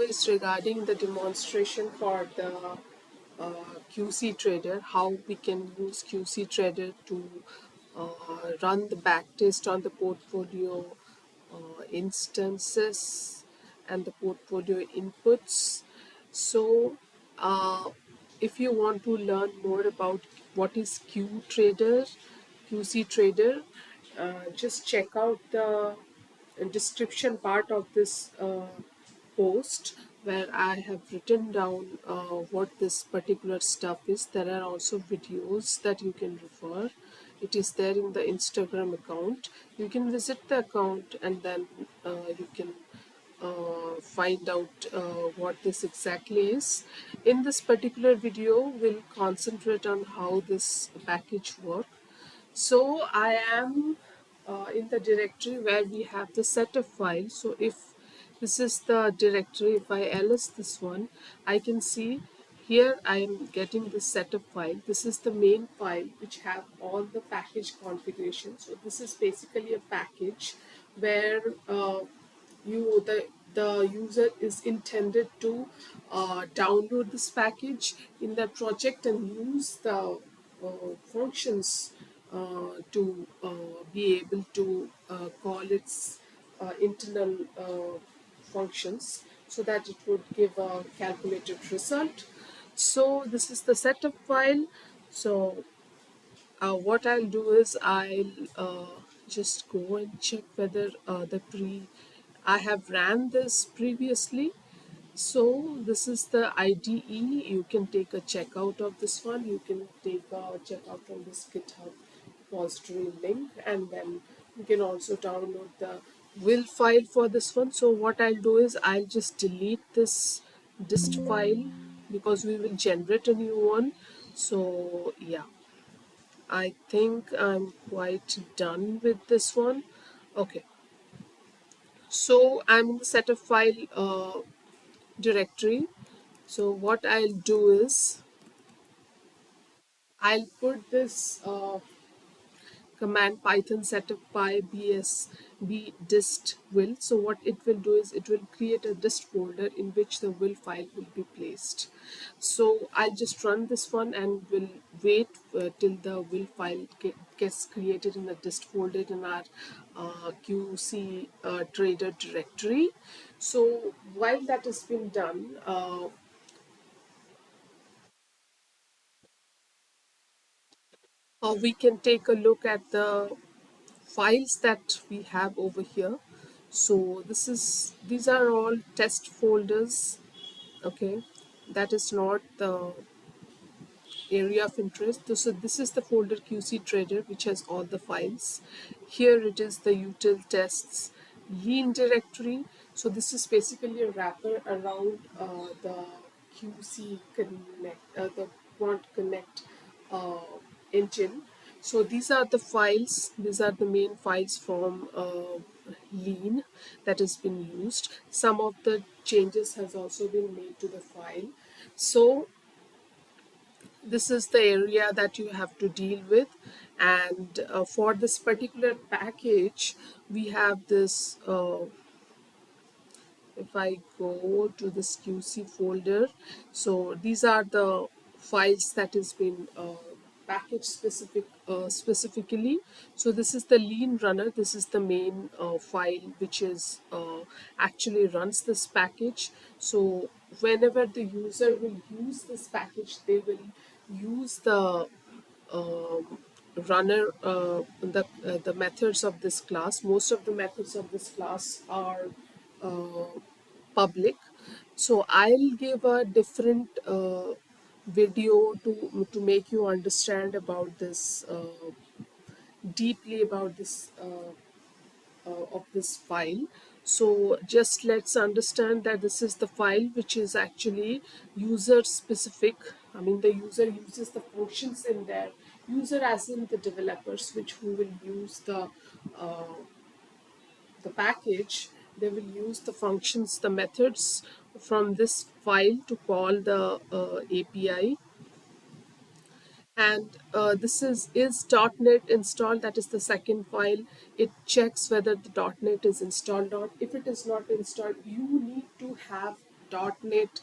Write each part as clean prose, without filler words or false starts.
is regarding the demonstration for the qcTrader, how we can use qcTrader to run the backtest on the portfolio instances and the portfolio inputs. So, if you want to learn more about what is qcTrader, just check out the description part of this post where I have written down what this particular stuff is. There are also videos that you can refer. It is there in the Instagram account. You can visit the account and then you can find out what this exactly is. In this particular video, we'll concentrate on how this package works. So I am in the directory where we have the setup file. So if this is the directory, if I ls this one, I can see here I am getting the setup file. This is the main file which have all the package configuration. So this is basically a package where the user is intended to download this package in their project and use the functions to be able to call its internal functions so that it would give a calculated result. So this is the setup file. So what I'll do is I'll just go and check whether I have ran this previously. So this is the IDE. You can take a check out of this one. You can take a check out from this GitHub repository link, and then you can also download the will file for this one. So what I'll do is I'll just delete this dist file because we will generate a new one. So yeah, I think I'm quite done with this one. Okay, so I'm in the setup file directory. So what I'll do is I'll put this command python setup by dist will. So what it will do is it will create a dist folder in which the will file will be placed. So I'll just run this one and will wait till the will file gets created in the dist folder in our qcTrader directory. So while that has been done, we can take a look at the files that we have over here. So these are all test folders. Okay, that is not the area of interest. So this is the folder qcTrader, which has all the files. Here it is the util tests lean directory. So this is basically a wrapper around the qc connect, the quant connect uh, engine. So these are the files. These are the main files from lean that has been used. Some of the changes has also been made to the file. So this is the area that you have to deal with, and for this particular package we have this if I go to this qc folder, so these are the files that has been package specifically. So this is the lean runner. This is the main file which is actually runs this package. So whenever the user will use this package, they will use the runner the methods of this class. Most of the methods of this class are public. So I'll give a different video to make you understand about this deeply about this of this file. So just let's understand that this is the file which is actually user specific. I mean, the user uses the functions in there. User as in the developers, which who will use the package. They will use the functions, the methods from this file to call the API. And this is .NET installed. That is the second file. It checks whether the .NET is installed or not. If it is not installed, you need to have .NET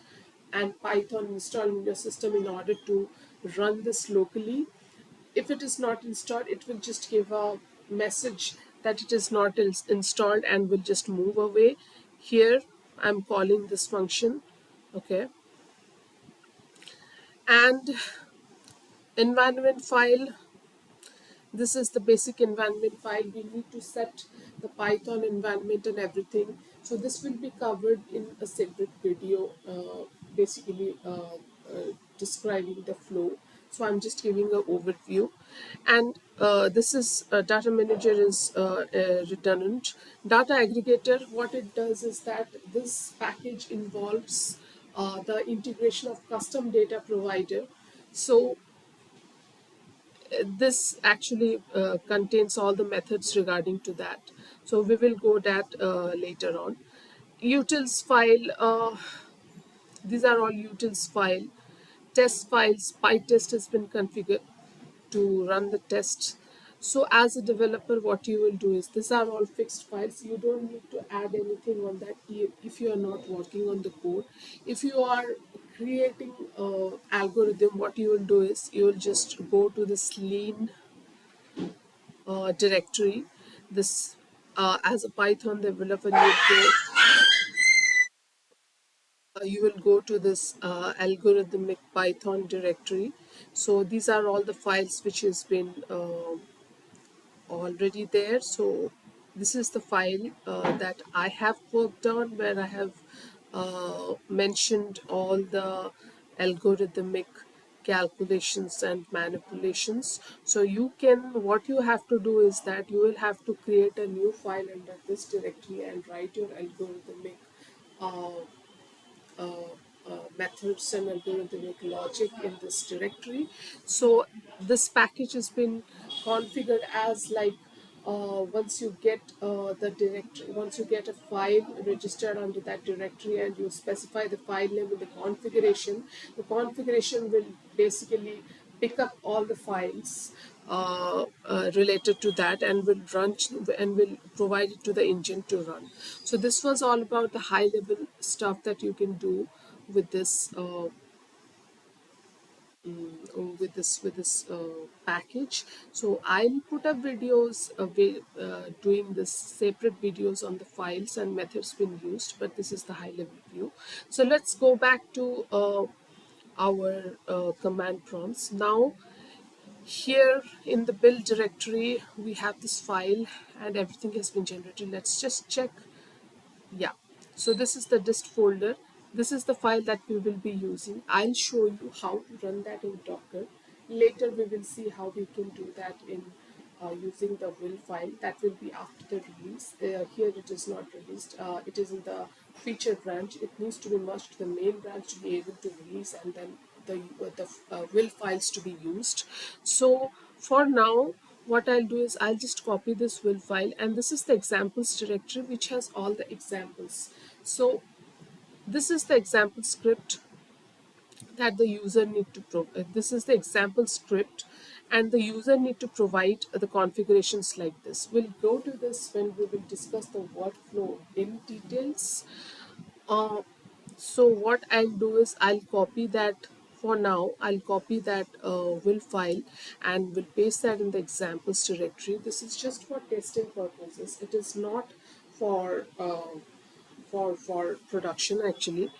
and Python installed in your system in order to run this locally. If it is not installed, it will just give a message that it is not installed and will just move away. Here I'm calling this function, okay, and environment file. This is the basic environment file. We need to set the Python environment and everything. So this will be covered in a separate video, basically describing the flow. So I'm just giving an overview. And this is data manager is redundant. Data aggregator, what it does is that this package involves the integration of custom data provider. So this actually contains all the methods regarding to that. So we will go that later on. Utils file, these are all utils file. Test files, PyTest has been configured to run the test. So as a developer, what you will do is, these are all fixed files. You don't need to add anything on that if you are not working on the code. If you are creating algorithm, what you will do is you will just go to this lean directory. This as a Python developer, you will go to this algorithmic Python directory. So these are all the files which has been already there. So this is the file that I have worked on, where I have mentioned all the algorithmic calculations and manipulations. So you can, what you have to do is that you will have to create a new file under this directory and write your algorithmic uh, methods and algorithmic logic in this directory. So this package has been configured as like, once you get the directory, once you get a file registered under that directory and you specify the file name in the configuration will basically pick up all the files related to that and will run and will provide it to the engine to run. So this was all about the high level stuff that you can do with this package. So I'll put up videos doing this separate videos on the files and methods being used, but this is the high level view. So let's go back to our command prompts now. Here in the build directory, we have this file and everything has been generated. Let's just check. Yeah. So this is the dist folder. This is the file that we will be using. I'll show you how to run that in Docker. Later we will see how we can do that in using the will file. That will be after the release. Here it is not released. It is in the feature branch. It needs to be merged to the main branch to be able to release, and then the will files to be used. So for now, what I'll do is I'll just copy this will file, and this is the examples directory which has all the examples. So this is the example script that the user need to provide. This is the example script, and the user need to provide the configurations like this. We'll go to this when we will discuss the workflow in details. uh, so what I'll do is I'll copy that. For now, I'll copy that will file and will paste that in the examples directory. This is just for testing purposes. It is not for for production actually.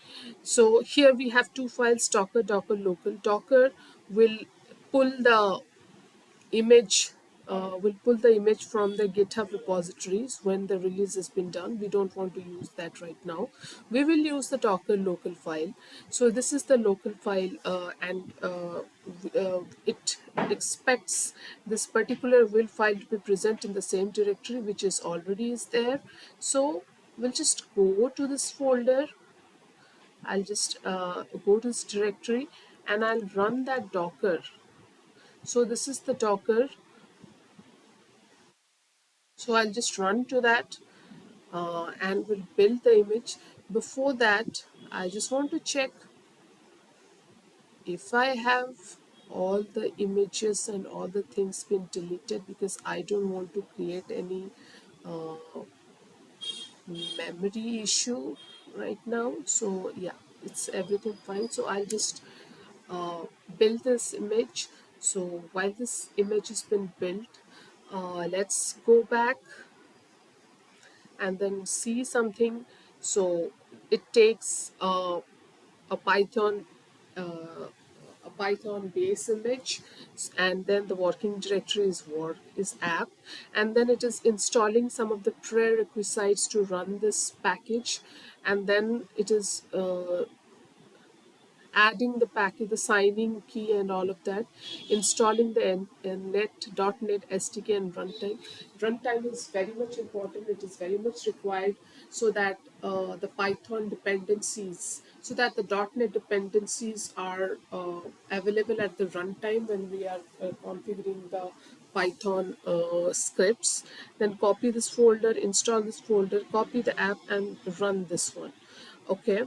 So here we have two files, Docker, Docker local. Docker will pull the image, will pull the image from the GitHub repositories when the release has been done. We don't want to use that right now. We will use the Docker local file. So this is the local file, and it expects this particular will file to be present in the same directory which is already is there. So we'll just go to this folder. I'll just go to this directory and I'll run that Docker. So this is the Docker. So I'll just run to that and we'll build the image. Before that, I just want to check if I have all the images and all the things been deleted, because I don't want to create any memory issue right now. So yeah, it's everything fine. So I'll just uh, build this image. So while this image has been built, let's go back and then see something. So it takes a Python uh, a Python base image, and then the working directory is app, and then it is installing some of the prerequisites to run this package, and then it is adding the package, the signing key, and all of that, installing the .NET SDK and runtime. Runtime is very much important. It is very much required so that the Python dependencies, so that the .NET dependencies are available at the runtime when we are configuring the Python scripts. Then copy this folder, install this folder, copy the app, and run this one. Okay,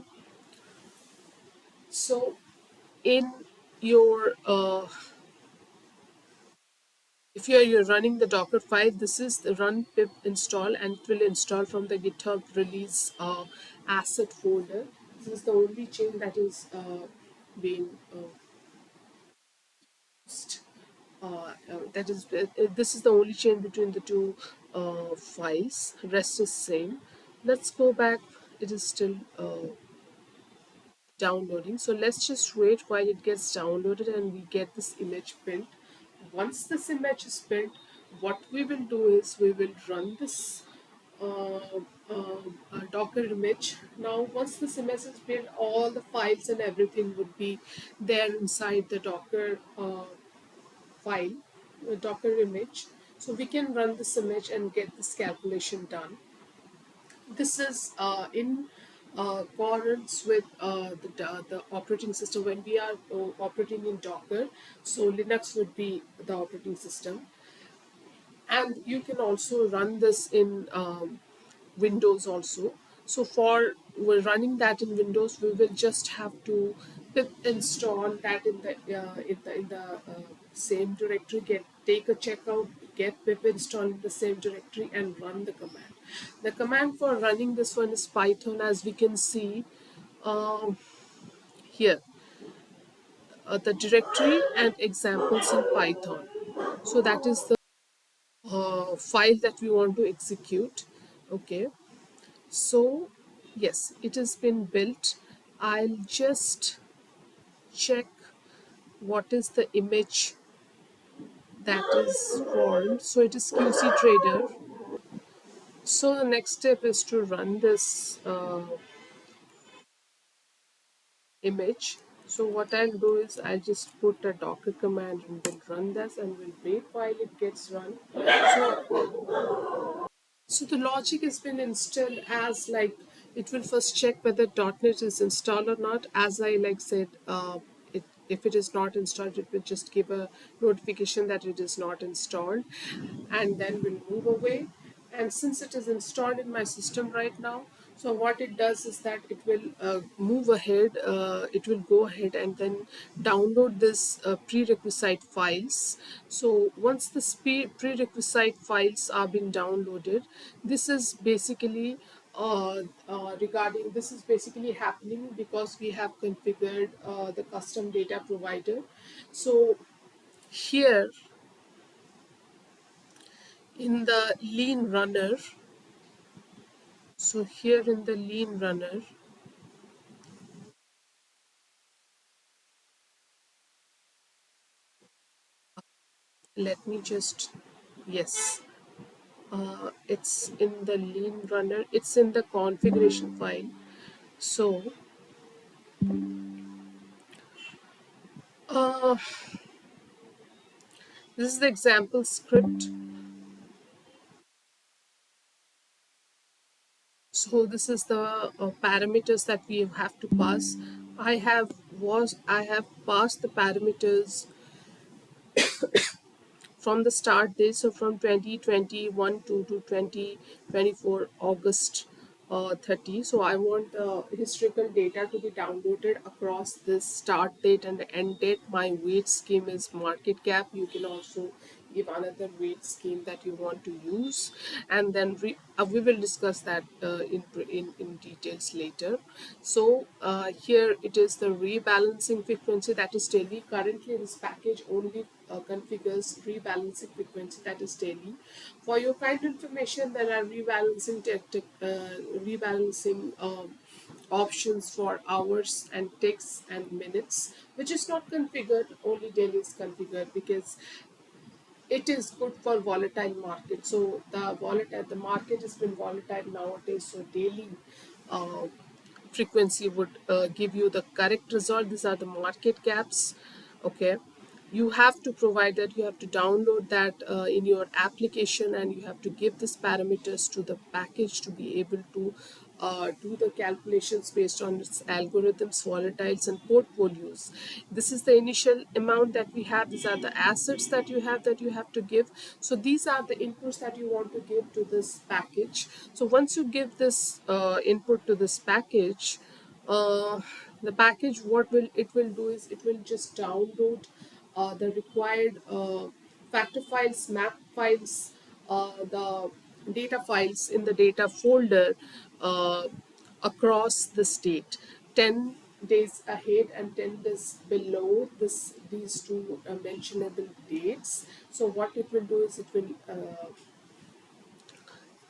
so in your if you're running the Docker file, this is the run pip install, and it will install from the GitHub release asset folder. This is the only chain that is being used. That is this is the only chain between the two files. Rest is same. Let's go back. It is still downloading, so let's just wait while it gets downloaded and we get this image built. Once this image is built, what we will do is we will run this Docker image. Now once this image is built, all the files and everything would be there inside the Docker file, Docker image, so we can run this image and get this calculation done. This is in accordance with the operating system. When we are operating in Docker, so Linux would be the operating system, and you can also run this in Windows also. So for we're running that in Windows, we will just have to pip install that in the same directory. Take a checkout, get pip install in the same directory, and run the command. The command for running this one is Python, as we can see here. The directory and examples in Python. So that is the file that we want to execute. Okay, so yes, it has been built. I'll just check what is the image that is formed. So it is qcTrader. So the next step is to run this image. So what I'll do is I'll just put a docker command and then run this, and we'll wait while it gets run. So the logic has been installed as like it will first check whether .NET is installed or not. As I like said, if it is not installed, it will just give a notification that it is not installed, and then we'll move away. And since it is installed in my system right now, so what it does is that it will move ahead. It will go ahead and then download this prerequisite files. So once the prerequisite files are being downloaded, this is basically regarding this is basically happening because we have configured the custom data provider. So here in the lean runner, so here in the lean runner, let me just, yes, it's in the lean runner, it's in the configuration file. So uh, this is the example script. So this is the parameters that we have to pass. I have passed the parameters from the start date, so from 2021 to 2024 August 30. So I want historical data to be downloaded across this start date and the end date. My weight scheme is market cap. You can also give another weight scheme that you want to use, and then we will discuss that in details later. So here it is the rebalancing frequency, that is daily. Currently this package only configures rebalancing frequency, that is daily. For your kind information, there are rebalancing options for hours and ticks and minutes, which is not configured. Only daily is configured because it is good for volatile market. So the market has been volatile nowadays, so daily uh, frequency would give you the correct result. These are the market gaps. Okay, you have to provide that, you have to download that in your application, and you have to give these parameters to the package to be able to do the calculations based on its algorithms, volatiles, and portfolios. This is the initial amount that we have. These are the assets that you have to give. So these are the inputs that you want to give to this package. So once you give this input to this package, uh, the package, what will it will do is it will just download the required factor files, map files, the data files in the data folder uh, across the state, 10 days ahead and 10 days below these two mentionable dates. So what it will do is it will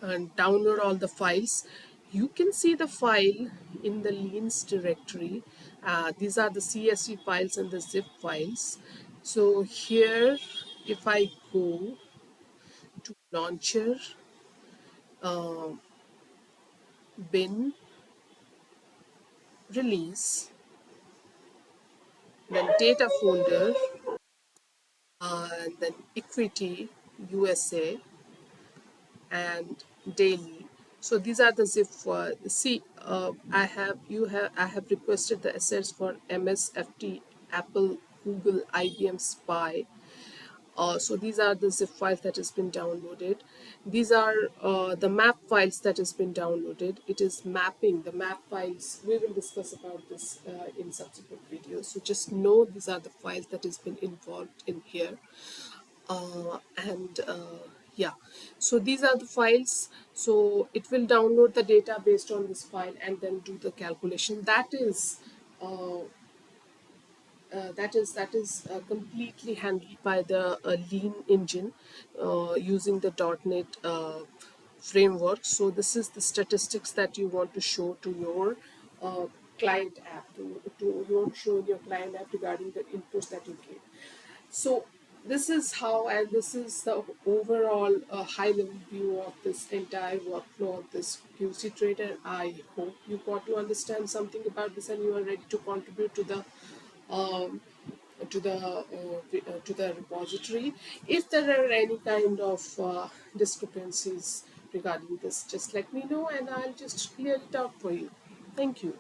and download all the files. You can see the file in the leans directory. These are the CSV files and the zip files. So here, if I go to launcher, bin, release, then data folder, and then equity USA, and daily. So these are the zip for see. I have requested the assets for MSFT, Apple, Google, IBM, Spy. So these are the zip files that has been downloaded. These are the map files that has been downloaded. It is mapping the map files. We will discuss about this in subsequent videos. So just know these are the files that has been involved in here. And yeah, so these are the files. So it will download the data based on this file and then do the calculation. Uh, that is completely handled by the lean engine using the .NET framework. So this is the statistics that you want to show to your uh, client app, to you want to show in your client app regarding the inputs that you give. So this is how, and this is the overall high level view of this entire workflow of this QC Trader. I hope you got to understand something about this and you are ready to contribute um, to the repository. If there are any kind of discrepancies regarding this, just let me know and I'll just clear it out for you. Thank you.